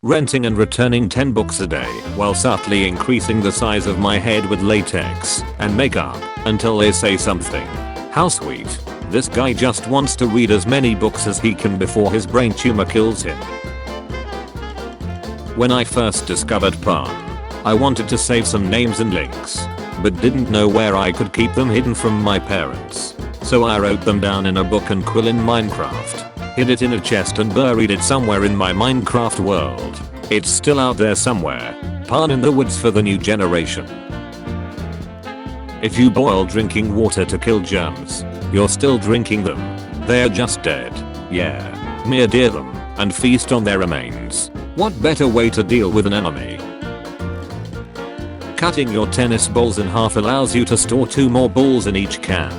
renting and returning 10 books a day while subtly increasing the size of my head with latex and makeup until they say something. How sweet. This guy just wants to read as many books as he can before his brain tumor kills him. When I first discovered Palm, I wanted to save some names and links, but didn't know where I could keep them hidden from my parents. So I wrote them down in a book and quill in Minecraft, hid it in a chest and buried it somewhere in my Minecraft world. It's still out there somewhere, Palm in the woods for the new generation. If you boil drinking water to kill germs, you're still drinking them. They're just dead. Yeah. Deer them and feast on their remains. What better way to deal with an enemy? Cutting your tennis balls in half allows you to store 2 more balls in each can.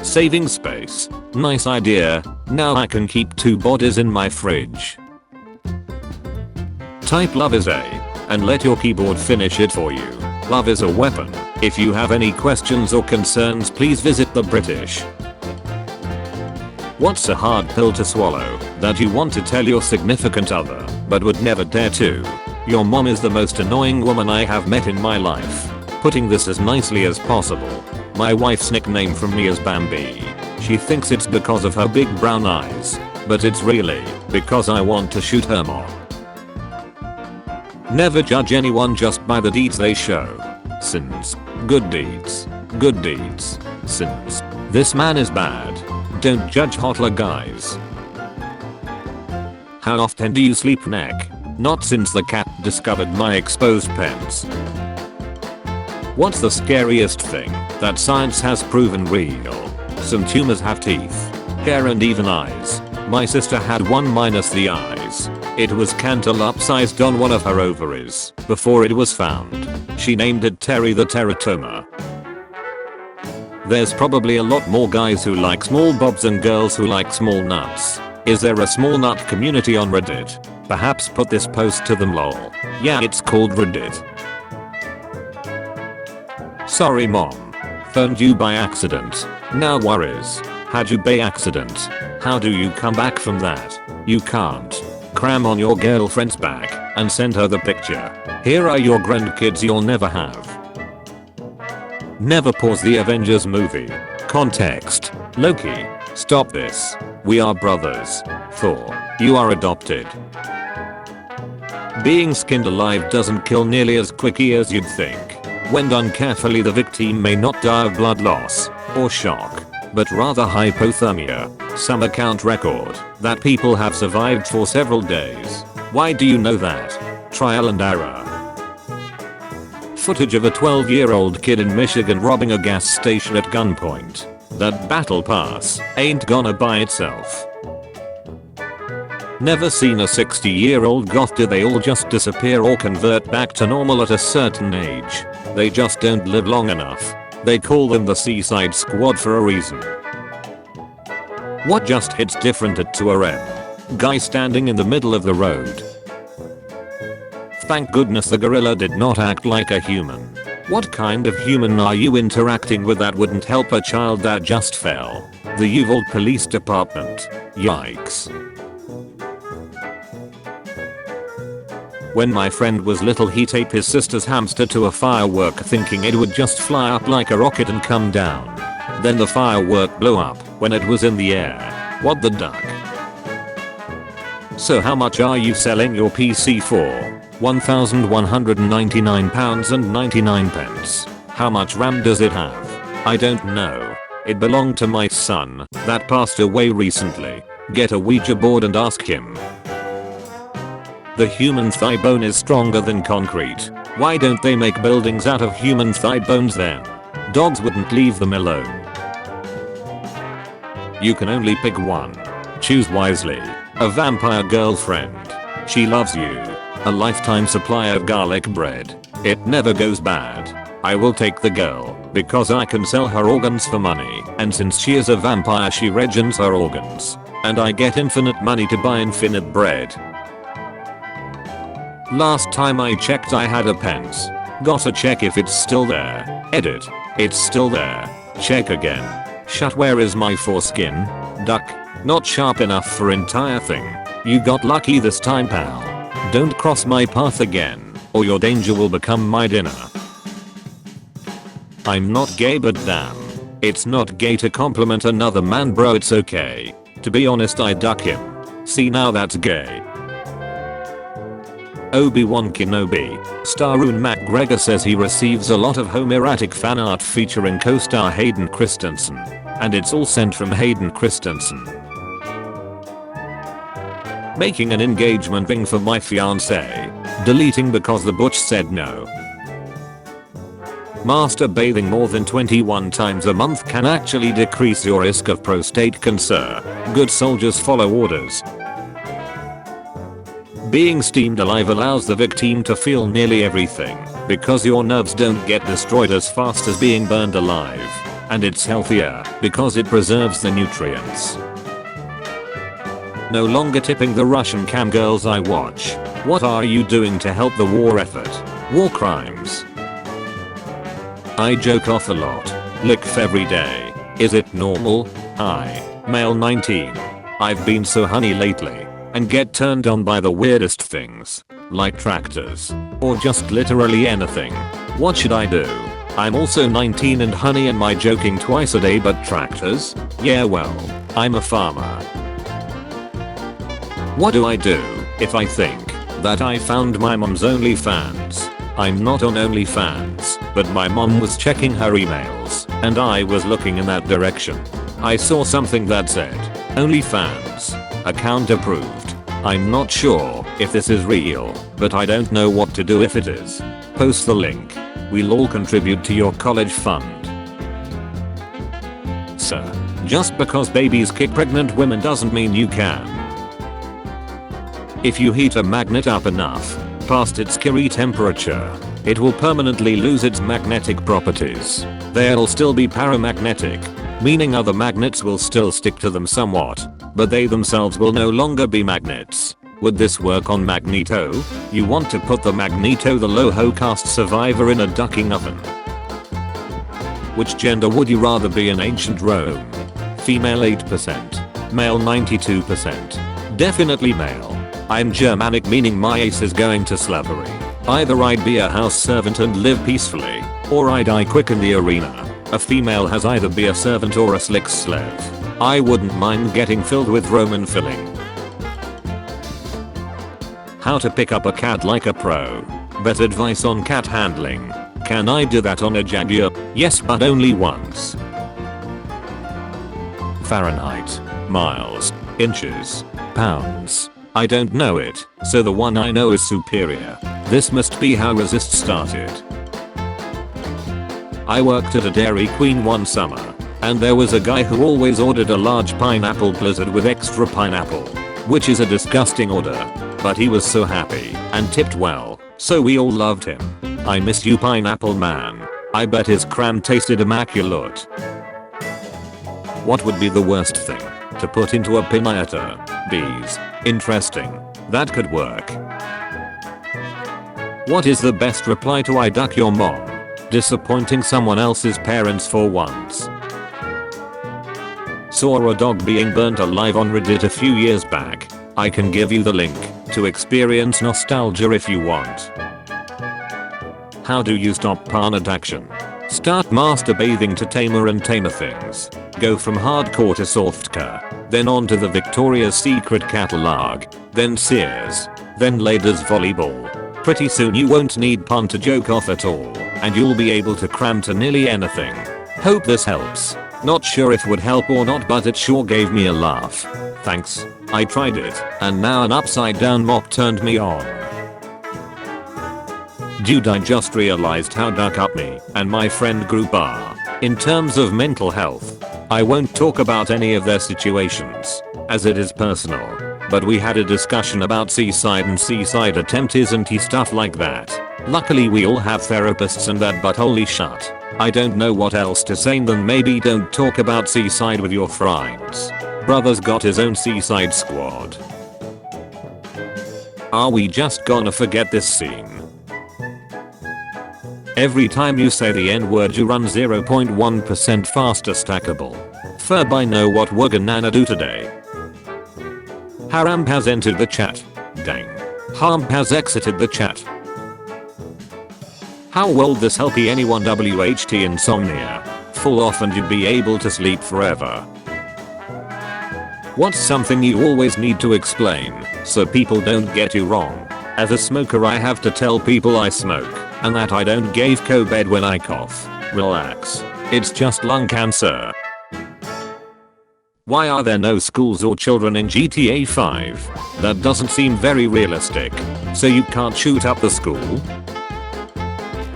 Saving space. Nice idea. Now I can keep 2 bodies in my fridge. Type love is A and let your keyboard finish it for you. Love is a weapon. If you have any questions or concerns, please visit the British. What's a hard pill to swallow that you want to tell your significant other but would never dare to? Your mom is the most annoying woman I have met in my life. Putting this as nicely as possible, my wife's nickname from me is Bambi. She thinks it's because of her big brown eyes, but it's really because I want to shoot her mom. Never judge anyone just by the deeds they show. Sins. Good deeds. Good deeds. Sins. This man is bad. Don't judge hotler guys. How often do you sleep neck? Not since the cat discovered my exposed pens. What's the scariest thing that science has proven real? Some tumors have teeth, hair and even eyes. My sister had one minus the eyes. It was cantalopsized on one of her ovaries before it was found. She named it Terry the teratoma. There's probably a lot more guys who like small bobs and girls who like small nuts. Is there a small nut community on Reddit? Perhaps put this post to them lol. Yeah, it's called Reddit. Sorry mom. Phoned you by accident. Now worries. Had you by accident? How do you come back from that? You can't. Cram on your girlfriend's back and send her the picture. Here are your grandkids you'll never have. Never pause the Avengers movie. Context. Loki. Stop this. We are brothers. Thor. You are adopted. Being skinned alive doesn't kill nearly as quickly as you'd think. When done carefully, the victim may not die of blood loss or shock, but rather hypothermia. Some account record that people have survived for several days. Why do you know that? Trial and error. Footage of a 12-year-old kid in Michigan robbing a gas station at gunpoint. That battle pass ain't gonna buy itself. Never seen a 60-year-old goth. Do they all just disappear or convert back to normal at a certain age? They just don't live long enough. They call them the Seaside Squad for a reason. What just hits different at 2 AM? Guy standing in the middle of the road. Thank goodness the gorilla did not act like a human. What kind of human are you interacting with that wouldn't help a child that just fell? The Uvalde Police Department. Yikes. When my friend was little, he taped his sister's hamster to a firework thinking it would just fly up like a rocket and come down. Then the firework blew up when it was in the air. What the duck? So how much are you selling your PC for? £1,199.99. How much RAM does it have? I don't know. It belonged to my son that passed away recently. Get a Ouija board and ask him. The human thigh bone is stronger than concrete. Why don't they make buildings out of human thigh bones then? Dogs wouldn't leave them alone. You can only pick one. Choose wisely. A vampire girlfriend. She loves you. A lifetime supply of garlic bread. It never goes bad. I will take the girl because I can sell her organs for money, and since she is a vampire she regens her organs. And I get infinite money to buy infinite bread. Last time I checked I had a pence. Gotta check if it's still there. Edit. It's still there. Check again. Shut. Where is my foreskin? Duck. Not sharp enough for entire thing. You got lucky this time, pal. Don't cross my path again, or your danger will become my dinner. I'm not gay, but damn. It's not gay to compliment another man, bro, it's okay. To be honest, I duck him. See, now that's gay. Obi-Wan Kenobi. Starune McGregor says he receives a lot of homoerotic fan art featuring co-star Hayden Christensen. And it's all sent from Hayden Christensen. Making an engagement ring for my fiancé. Deleting because the butch said no. Masturbating more than 21 times a month can actually decrease your risk of prostate cancer. Good soldiers follow orders. Being steamed alive allows the victim to feel nearly everything, because your nerves don't get destroyed as fast as being burned alive. And it's healthier, because it preserves the nutrients. No longer tipping the Russian cam girls I watch. What are you doing to help the war effort? War crimes. I joke off a lot. Lick every day. Is it normal? Hi, male 19. I've been so honey lately. And get turned on by the weirdest things. Like tractors. Or just literally anything. What should I do? I'm also 19 and honey, am I joking twice a day, but tractors? Yeah, well, I'm a farmer. What do I do if I think that I found my mom's OnlyFans? I'm not on OnlyFans, but my mom was checking her emails, and I was looking in that direction. I saw something that said, OnlyFans, account approved. I'm not sure if this is real, but I don't know what to do if it is. Post the link. We'll all contribute to your college fund. Sir, just because babies kick pregnant women doesn't mean you can. If you heat a magnet up enough, past its Curie temperature, it will permanently lose its magnetic properties. They'll still be paramagnetic, meaning other magnets will still stick to them somewhat, but they themselves will no longer be magnets. Would this work on Magneto? You want to put the Magneto the Holocaust survivor in a ducking oven. Which gender would you rather be in ancient Rome? Female 8%, male 92%. Definitely male. I'm Germanic, meaning my ace is going to slavery. Either I'd be a house servant and live peacefully, or I die quick in the arena. A female has either be a servant or a slick slave. I wouldn't mind getting filled with Roman filling. How to pick up a cat like a pro. Better advice on cat handling. Can I do that on a Jaguar? Yes, but only once. Fahrenheit, miles, inches, pounds. I don't know it, so the one I know is superior. This must be how resist started. I worked at a Dairy Queen one summer, and there was a guy who always ordered a large pineapple blizzard with extra pineapple, which is a disgusting order, but he was so happy and tipped well, so we all loved him. I miss you, pineapple man. I bet his cram tasted immaculate. What would be the worst thing to put into a pinata? Bees. Interesting. That could work. What is the best reply to I duck your mom? Disappointing someone else's parents for once. Saw a dog being burnt alive on Reddit a few years back. I can give you the link to experience nostalgia if you want. How do you stop porn addiction? Start masturbating to tamer and tamer things. Go from hardcore to softcore, then on to the Victoria's Secret catalog, then Sears, then ladies volleyball. Pretty soon you won't need porn to joke off at all, and you'll be able to cram to nearly anything. Hope this helps. Not sure if would help or not, but it sure gave me a laugh. Thanks. I tried it, and now an upside down mop turned me on. Dude, I just realized how duck up me and my friend group are in terms of mental health. I won't talk about any of their situations, as it is personal, but we had a discussion about seaside and seaside attempt isn't he stuff like that. Luckily we all have therapists and that, but holy shit. I don't know what else to say than maybe don't talk about seaside with your friends. Brother's got his own seaside squad. Are we just gonna forget this scene? Every time you say the N-word you run 0.1% faster stackable. Ferb, I know what we're gonna do today. Haram has entered the chat. Dang. Harm has exited the chat. How will this help anyone? WHT insomnia. Full off and you'd be able to sleep forever. What's something you always need to explain so people don't get you wrong? As a smoker I have to tell people I smoke and that I don't give COVID when I cough. Relax. It's just lung cancer. Why are there no schools or children in GTA 5? That doesn't seem very realistic. So you can't shoot up the school?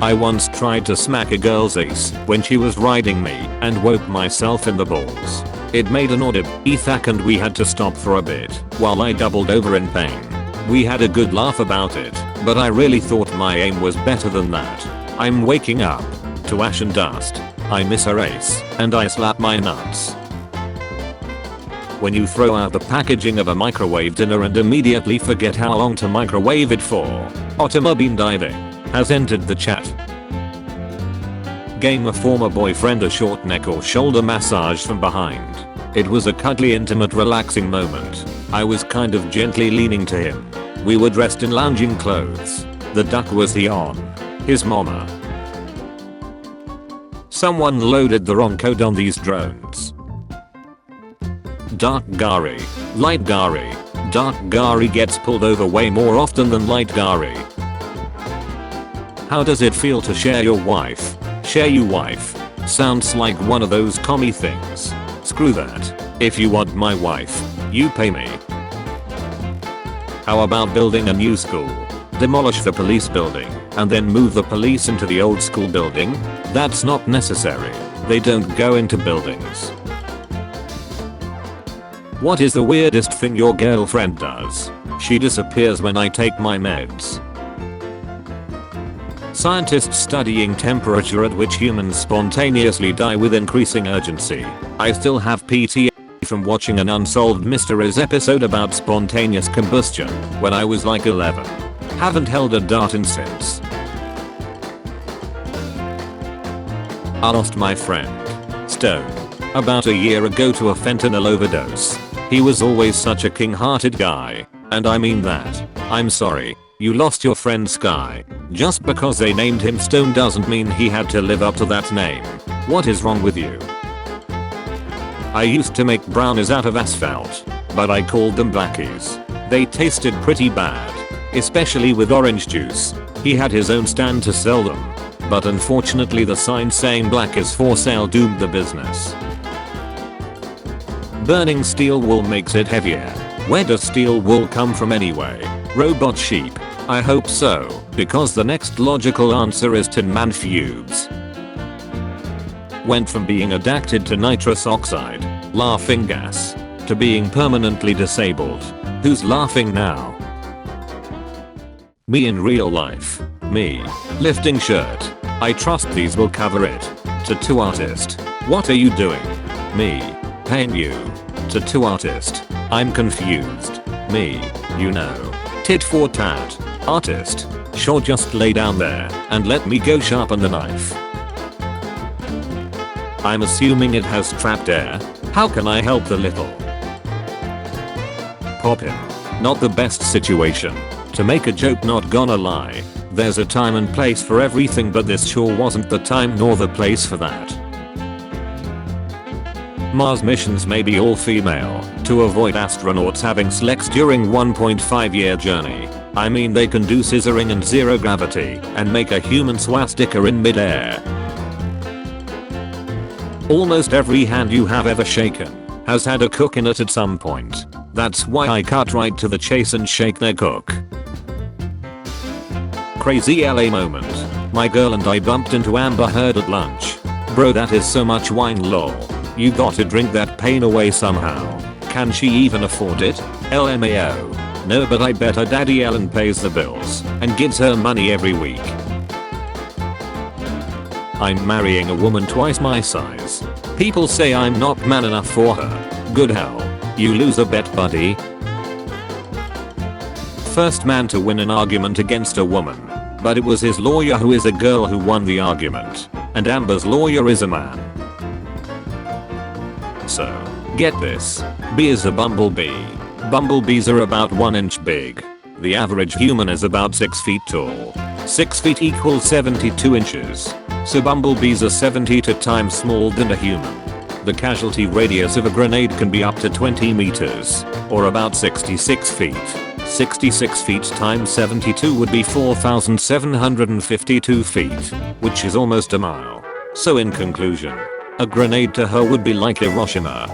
I once tried to smack a girl's ace when she was riding me and woke myself in the balls. It made an audible thwack and we had to stop for a bit while I doubled over in pain. We had a good laugh about it, but I really thought my aim was better than that. I'm waking up to ash and dust. I miss her ace and I slap my nuts. When you throw out the packaging of a microwave dinner and immediately forget how long to microwave it for. Ottoma Bean Diving has entered the chat. Gave a former boyfriend a short neck or shoulder massage from behind. It was a cuddly, intimate, relaxing moment. I was kind of gently leaning to him. We were dressed in lounging clothes. The duck was he on his mama. Someone loaded the wrong code on these drones. Dark Gary, Light Gary. Dark Gary gets pulled over way more often than Light Gary. How does it feel to share your wife? Share you wife. Sounds like one of those commie things. Screw that. If you want my wife, you pay me. How about building a new school? Demolish the police building and then move the police into the old school building? That's not necessary. They don't go into buildings. What is the weirdest thing your girlfriend does? She disappears when I take my meds. Scientists studying temperature at which humans spontaneously die with increasing urgency. I still have PTSD from watching an Unsolved Mysteries episode about spontaneous combustion when I was like 11. Haven't held a dart in since. I lost my friend, Stone, about a year ago to a fentanyl overdose. He was always such a king-hearted guy, and I mean that. I'm sorry. You lost your friend Sky. Just because they named him Stone doesn't mean he had to live up to that name. What is wrong with you? I used to make brownies out of asphalt, but I called them blackies. They tasted pretty bad, especially with orange juice. He had his own stand to sell them, but unfortunately the sign saying black is for sale doomed the business. Burning steel wool makes it heavier. Where does steel wool come from anyway? Robot sheep? I hope so, because the next logical answer is Tin Man fugues. Went from being addicted to nitrous oxide, laughing gas, to being permanently disabled. Who's laughing now? Me in real life. Me. Lifting shirt. I trust these will cover it. Tattoo artist. What are you doing? Me. Paying you. Tattoo artist. I'm confused. Me. You know. Tit for tat. Artist. Sure, just lay down there and let me go sharpen the knife. I'm assuming it has trapped air. How can I help the little? Pop him. Not the best situation. To make a joke, not gonna lie. There's a time and place for everything, but this sure wasn't the time nor the place for that. Mars missions may be all female to avoid astronauts having sex during 1.5-year journey. I mean, they can do scissoring and zero gravity and make a human swastika in midair. Almost every hand you have ever shaken has had a cook in it at some point. That's why I cut right to the chase and shake their cook. Crazy LA moment. My girl and I bumped into Amber Heard at lunch. Bro, that is so much wine, lol. You gotta drink that pain away somehow. Can she even afford it? LMAO. No, but I bet her daddy Ellen pays the bills and gives her money every week. I'm marrying a woman twice my size. People say I'm not man enough for her. Good hell. You lose a bet, buddy. First man to win an argument against a woman, but it was his lawyer who is a girl who won the argument, and Amber's lawyer is a man. So, get this. B is a bumblebee. Bumblebees are about 1 inch big. The average human is about 6 feet tall. 6 feet equals 72 inches. So bumblebees are 72 times smaller than a human. The casualty radius of a grenade can be up to 20 meters, or about 66 feet. 66 feet times 72 would be 4,752 feet, which is almost a mile. So in conclusion, a grenade to her would be like Hiroshima.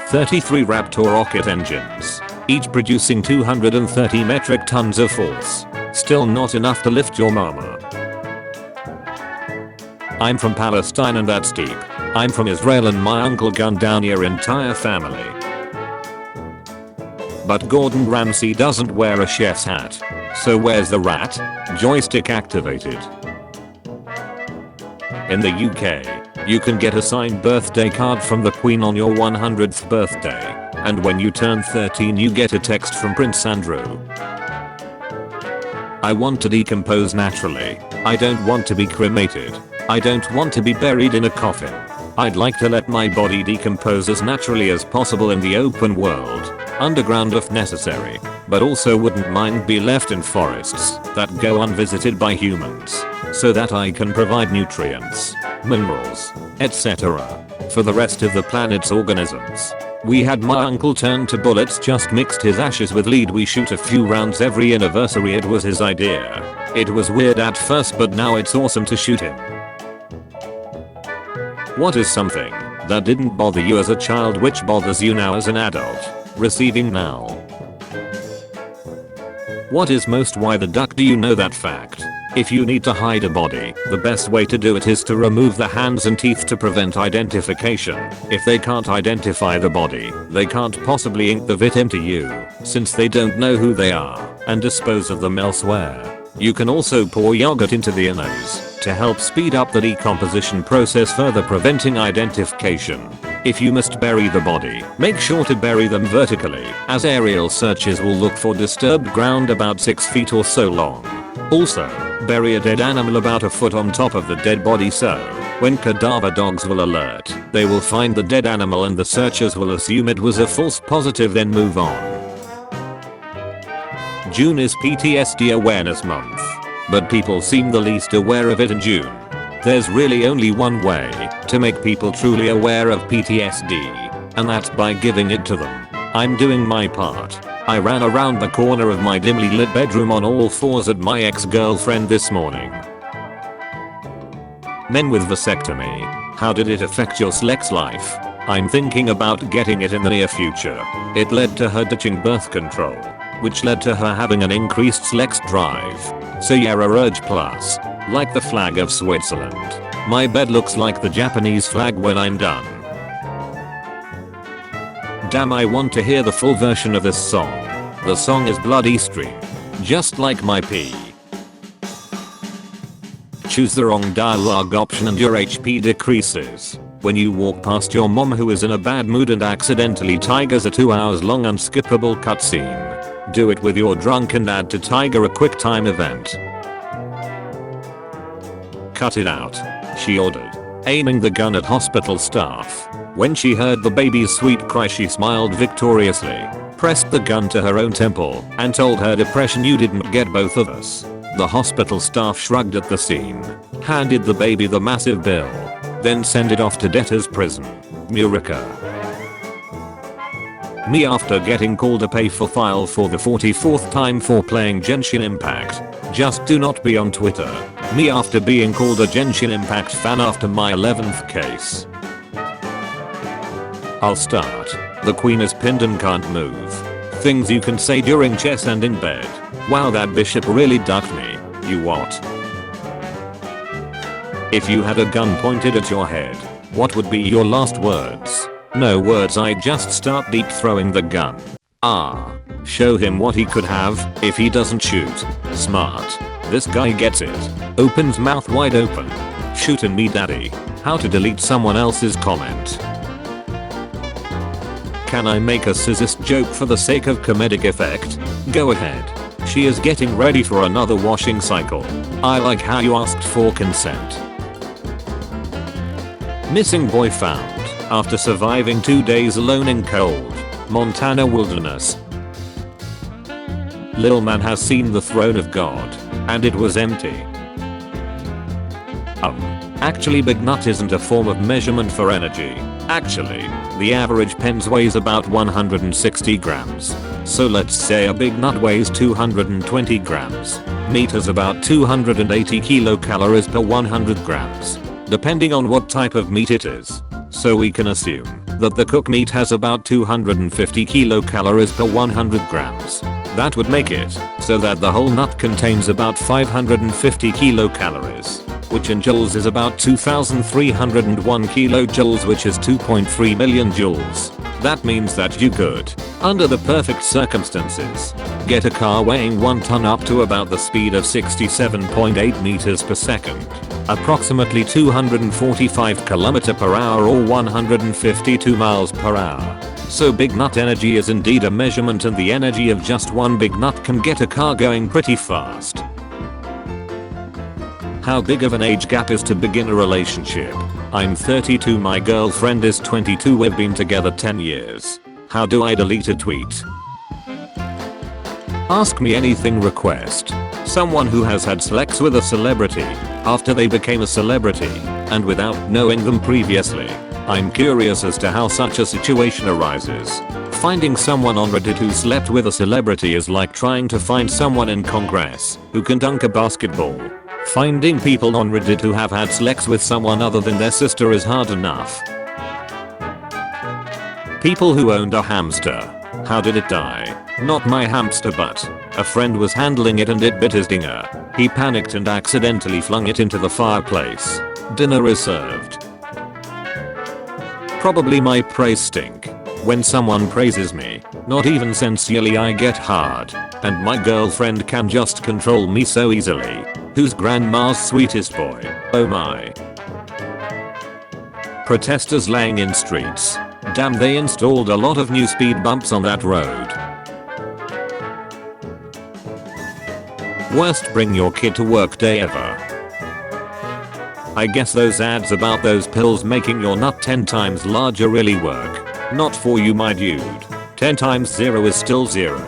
33 Raptor rocket engines, each producing 230 metric tons of force. Still not enough to lift your mama. I'm from Palestine and that's deep. I'm from Israel and my uncle gunned down your entire family. But Gordon Ramsay doesn't wear a chef's hat. So where's the rat? Joystick activated. In the UK, you can get a signed birthday card from the Queen on your 100th birthday. And when you turn 13 you get a text from Prince Andrew. I want to decompose naturally. I don't want to be cremated. I don't want to be buried in a coffin. I'd like to let my body decompose as naturally as possible in the open world, underground if necessary, but also wouldn't mind be left in forests that go unvisited by humans, so that I can provide nutrients, minerals, etc. for the rest of the planet's organisms. We had my uncle turn to bullets, just mixed his ashes with lead. We shoot a few rounds every anniversary. It was his idea. It was weird at first, but now it's awesome to shoot him. What is something that didn't bother you as a child which bothers you now as an adult? Receiving now. What is most why the duck? Do you know that fact? If you need to hide a body, the best way to do it is to remove the hands and teeth to prevent identification. If they can't identify the body, they can't possibly ink the victim to you, since they don't know who they are, and dispose of them elsewhere. You can also pour yogurt into the nose to help speed up the decomposition process, further preventing identification. If you must bury the body, make sure to bury them vertically, as aerial searches will look for disturbed ground about 6 feet or so long. Also, bury a dead animal about a foot on top of the dead body, so when cadaver dogs will alert, they will find the dead animal and the searchers will assume it was a false positive, then move on. June is PTSD Awareness Month, but people seem the least aware of it in June. There's really only one way to make people truly aware of PTSD, and that's by giving it to them. I'm doing my part. I ran around the corner of my dimly lit bedroom on all fours at my ex-girlfriend this morning. Men with vasectomy. How did it affect your sex life? I'm thinking about getting it in the near future. It led to her ditching birth control, which led to her having an increased sex drive. So yeah, a urge plus. Like the flag of Switzerland. My bed looks like the Japanese flag when I'm done. Damn, I want to hear the full version of this song. The song is Bloody Stream. Just like my pee. Choose the wrong dialogue option and your HP decreases. When you walk past your mom who is in a bad mood and accidentally tigers a 2 hours long unskippable cutscene. Do it with your drunk and add to Tiger a quick time event. Cut it out, she ordered, aiming the gun at hospital staff. When she heard the baby's sweet cry, she smiled victoriously, pressed the gun to her own temple, and told her depression, "You didn't get both of us." The hospital staff shrugged at the scene, handed the baby the massive bill, then sent it off to debtor's prison. Murica. Me after getting called a pay for file for the 44th time for playing Genshin Impact. Just do not be on Twitter. Me after being called a Genshin Impact fan after my 11th case. I'll start. The queen is pinned and can't move. Things you can say during chess and in bed. Wow, that bishop really ducked me. You what? If you had a gun pointed at your head, what would be your last words? No words, I'd just start deep throwing the gun. Show him what he could have if he doesn't shoot. Smart. This guy gets it. Opens mouth wide open. Shootin' me daddy. How to delete someone else's comment. Can I make a sexist joke for the sake of comedic effect? Go ahead. She is getting ready for another washing cycle. I like how you asked for consent. Missing boy found after surviving 2 days alone in cold Montana wilderness. Lil man has seen the throne of God. And it was empty. Actually big nut isn't a form of measurement for energy. Actually, the average pens weighs about 160 grams. So let's say a big nut weighs 220 grams. Meat is about 280 kilocalories per 100 grams. Depending on what type of meat it is. So we can assume that the cooked meat has about 250 kilocalories per 100 grams. That would make it so that the whole nut contains about 550 kilocalories, which in joules is about 2301 kilojoules, which is 2.3 million joules. That means that you could, under the perfect circumstances, get a car weighing 1 ton up to about the speed of 67.8 meters per second, approximately 245 km per hour or 152 miles per hour. So big nut energy is indeed a measurement, and the energy of just one big nut can get a car going pretty fast. How big of an age gap is to begin a relationship? I'm 32, my girlfriend is 22, we've been together 10 years. How do I delete a tweet? Ask me anything request. Someone who has had sex with a celebrity after they became a celebrity and without knowing them previously. I'm curious as to how such a situation arises. Finding someone on Reddit who slept with a celebrity is like trying to find someone in Congress who can dunk a basketball. Finding people on Reddit who have had sex with someone other than their sister is hard enough. People who owned a hamster. How did it die? Not my hamster, but a friend was handling it and it bit his dinger. He panicked and accidentally flung it into the fireplace. Dinner is served. Probably my praise stink. When someone praises me, not even sincerely, I get hard. And my girlfriend can just control me so easily. Who's grandma's sweetest boy? Oh my. Protesters laying in streets. Damn, they installed a lot of new speed bumps on that road. Worst bring your kid to work day ever. I guess those ads about those pills making your nut 10 times larger really work. Not for you, my dude. 10 times 0 is still 0.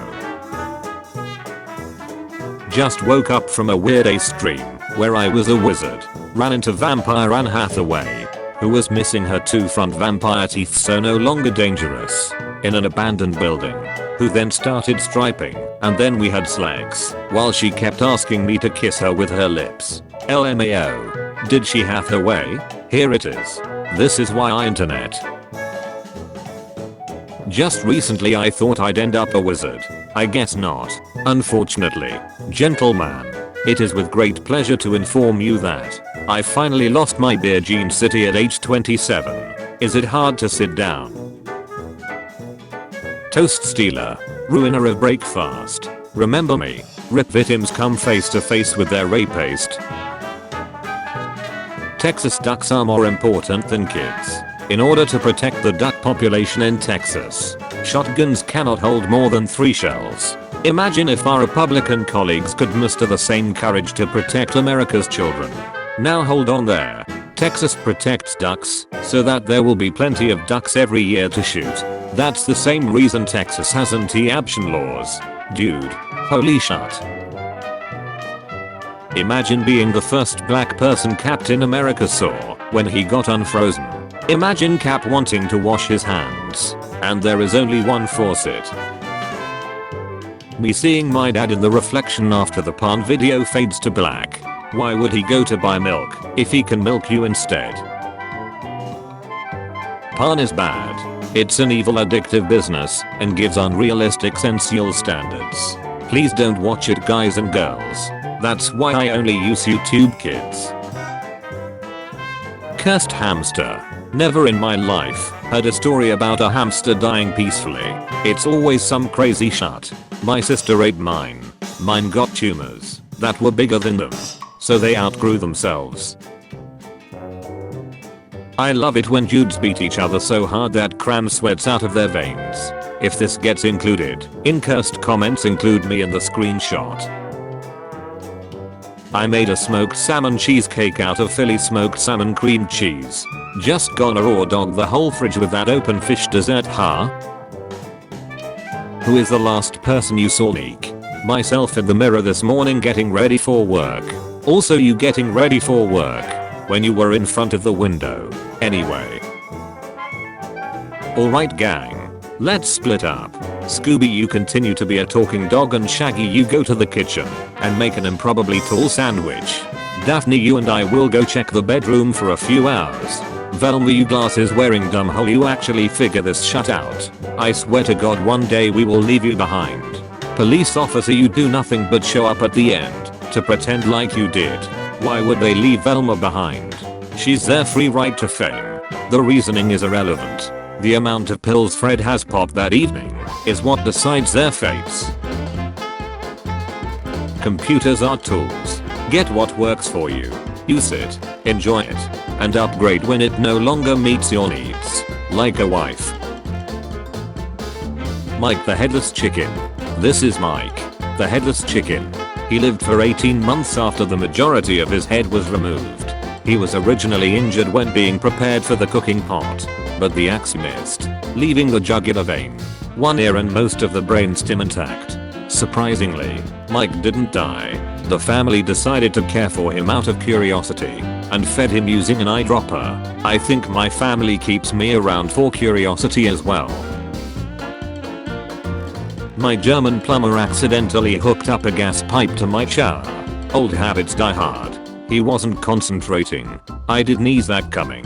Just woke up from a weird Ace dream where I was a wizard, ran into Vampire Anne Hathaway, who was missing her 2 front vampire teeth, so no longer dangerous, in an abandoned building, who then started striping, and then we had sex, while she kept asking me to kiss her with her lips. LMAO. Did she have her way? Here it is. This is why I internet. Just recently I thought I'd end up a wizard. I guess not. Unfortunately. Gentleman. It is with great pleasure to inform you that I finally lost my beer gene city at age 27. Is it hard to sit down? Toast stealer. Ruiner of breakfast. Remember me. RIP victims come face to face with their rapist. Texas ducks are more important than kids. In order to protect the duck population in Texas, shotguns cannot hold more than 3 shells. Imagine if our Republican colleagues could muster the same courage to protect America's children. Now hold on there. Texas protects ducks so that there will be plenty of ducks every year to shoot. That's the same reason Texas has anti-abortion laws. Dude. Holy shit. Imagine being the first black person Captain America saw when he got unfrozen. Imagine Cap wanting to wash his hands, and there is only one faucet. Me seeing my dad in the reflection after the porn video fades to black. Why would he go to buy milk if he can milk you instead? Porn is bad. It's an evil, addictive business and gives unrealistic sensual standards. Please don't watch it, guys and girls. That's why I only use YouTube Kids. Cursed hamster. Never in my life heard a story about a hamster dying peacefully. It's always some crazy shit. My sister ate mine. Mine got tumors that were bigger than them, so they outgrew themselves. I love it when dudes beat each other so hard that cram sweats out of their veins. If this gets included in cursed comments, include me in the screenshot. I made a smoked salmon cheesecake out of Philly smoked salmon cream cheese. Just gonna raw dog the whole fridge with that open fish dessert, huh? Who is the last person you saw leak Myself in the mirror this morning getting ready for work. Also you getting ready for work when you were in front of the window. Anyway. Alright gang. Let's split up. Scooby you continue to be a talking dog and Shaggy you go to the kitchen and make an improbably tall sandwich. Daphne you and I will go check the bedroom for a few hours. Velma you glasses wearing dumbhole you actually figure this shut out. I swear to god one day we will leave you behind. Police officer you do nothing but show up at the end to pretend like you did. Why would they leave Velma behind? She's their free right to fame. The reasoning is irrelevant. The amount of pills Fred has popped that evening is what decides their fates. Computers are tools. Get what works for you. Use it, enjoy it, and upgrade when it no longer meets your needs. Like a wife. Mike the Headless Chicken. This is Mike, the Headless Chicken. He lived for 18 months after the majority of his head was removed. He was originally injured when being prepared for the cooking pot, but the axe missed, leaving the jugular vein, one ear and most of the brainstem intact. Surprisingly, Mike didn't die. The family decided to care for him out of curiosity and fed him using an eyedropper. I think my family keeps me around for curiosity as well. My German plumber accidentally hooked up a gas pipe to my shower. Old habits die hard. He wasn't concentrating. I didn't ease that coming.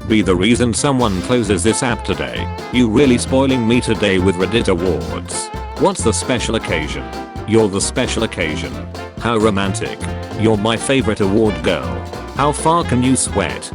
Be the reason someone closes this app today. You really spoiling me today with Reddit awards. What's the special occasion? You're the special occasion. How romantic. You're my favorite award girl. How far can you sweat?